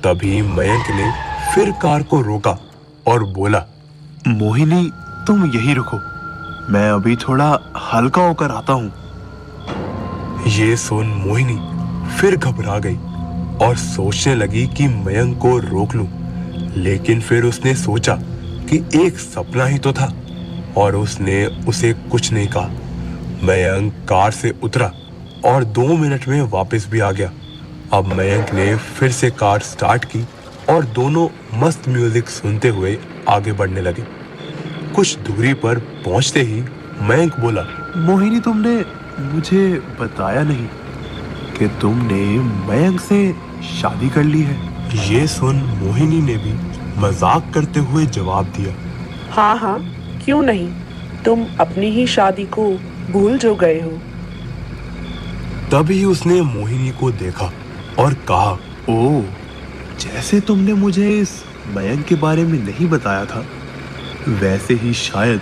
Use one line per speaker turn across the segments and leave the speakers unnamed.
तभी मयंक ने फिर कार को रोका और बोला,
मोहिनी, तुम यहीं रुको, मैं अभी थोड़ा हल्का होकर आता हूँ।
ये सुन मोहिनी फिर घबरा गई और सोचने लगी कि मयंक को रोक लूं, लेकिन फिर उसने सोचा कि एक सपना ही तो था और उसने उसे कुछ नहीं कहा। मयंक कार से उतरा और 2 मिनट में वापस भी आ गया। अब मयंक ने फिर से कार स्टार्ट की और दोनों मस्त म्यूजिक सुनते हुए आगे बढ़ने लगे। कुछ दूरी पर पहुंचते ही मयंक बोला,
मोहिनी, तुमने मुझे बताया नहीं कि तुमने मयंक से शादी कर ली है।
ये सुन मोहिनी ने भी मजाक करते हुए जवाब दिया,
हाँ हाँ, क्यों नहीं, तुम अपनी ही शादी को भूल जो गए हो।
तभी उसने मोहिनी को देखा और कहा,
ओह, जैसे तुमने मुझे इस मयंक के बारे में नहीं बताया था, वैसे ही शायद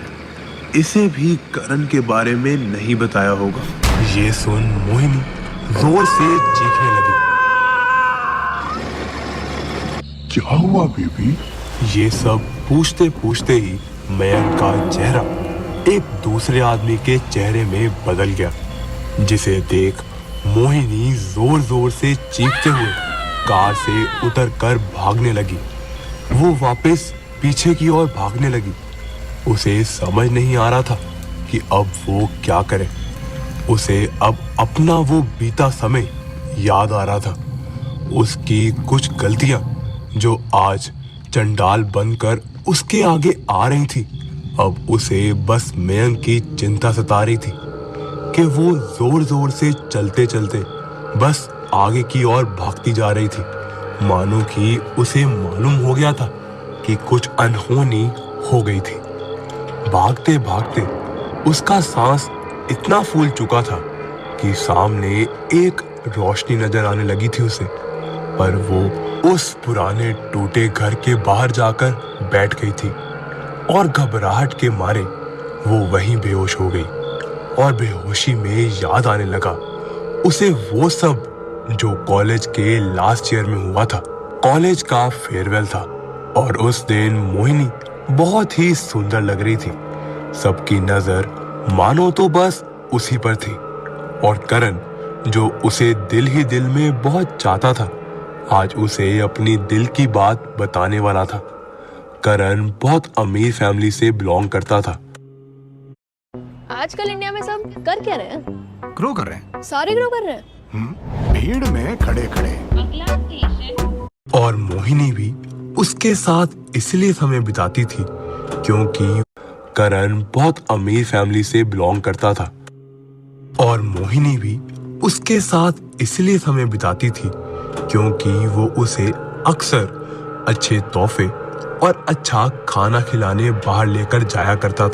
इसे भी करण के बारे में नहीं बताया होगा।
ये सुन मोहिनी जोर से चीखने लगी।
क्या हुआ बेबी?
ये सब पूछते पूछते ही मयंक का चेहरा एक दूसरे आदमी के चेहरे में बदल गया, जिसे देख मोहिनी जोर जोर से चीखते हुए कार से उतरकर भागने लगी। वो वापस पीछे की ओर भागने लगी। उसे समझ नहीं आ रहा था कि अब वो क्या करे। उसे अब अपना वो बीता समय याद आ रहा था, उसकी कुछ गलतियां जो आज चंडाल बनकर उसके आगे आ रही थी। अब उसे बस मयंक की चिंता सता रही थी कि वो जोर जोर से चलते चलते बस आगे की ओर भागती जा रही थी, मानो कि उसे मालूम हो गया था कि कुछ अनहोनी हो गई थी। भागते भागते उसका सांस इतना फूल चुका था कि सामने एक रोशनी नजर आने लगी थी उसे, पर वो उस पुराने टूटे घर के बाहर जाकर बैठ गई थी और घबराहट के मारे वो वहीं बेहोश हो गई। और बेहोशी में याद आने लगा उसे वो सब जो कॉलेज के लास्ट ईयर में हुआ था। कॉलेज का फेयरवेल था और उस दिन मोहिनी बहुत ही सुंदर लग रही थी। सबकी नजर मानो तो बस उसी पर थी और करण, जो उसे दिल ही दिल में बहुत चाहता था, आज उसे अपनी दिल की बात बताने वाला था। करण बहुत अमीर फैमिली से बिलोंग करता था।
आजकल इंडिया में सब कर क्या रहे हैं?
ग्रो कर रहे हैं।
सारे ग्रो कर रहे हैं।
भीड़ में खड़े खड़े।
और मोहिनी भी उसके साथ इसलिए समय बिताती थी क्योंकि करण बहुत अमीर फैमिली से बिलोंग करता था। और मोहिनी भी उसके साथ इसलिए समय बिताती थी क्योंकि वो उसे अक्सर अच्छे तोहफे और अच्छा खाना खिलाने बाहर लेकर जाया करता था।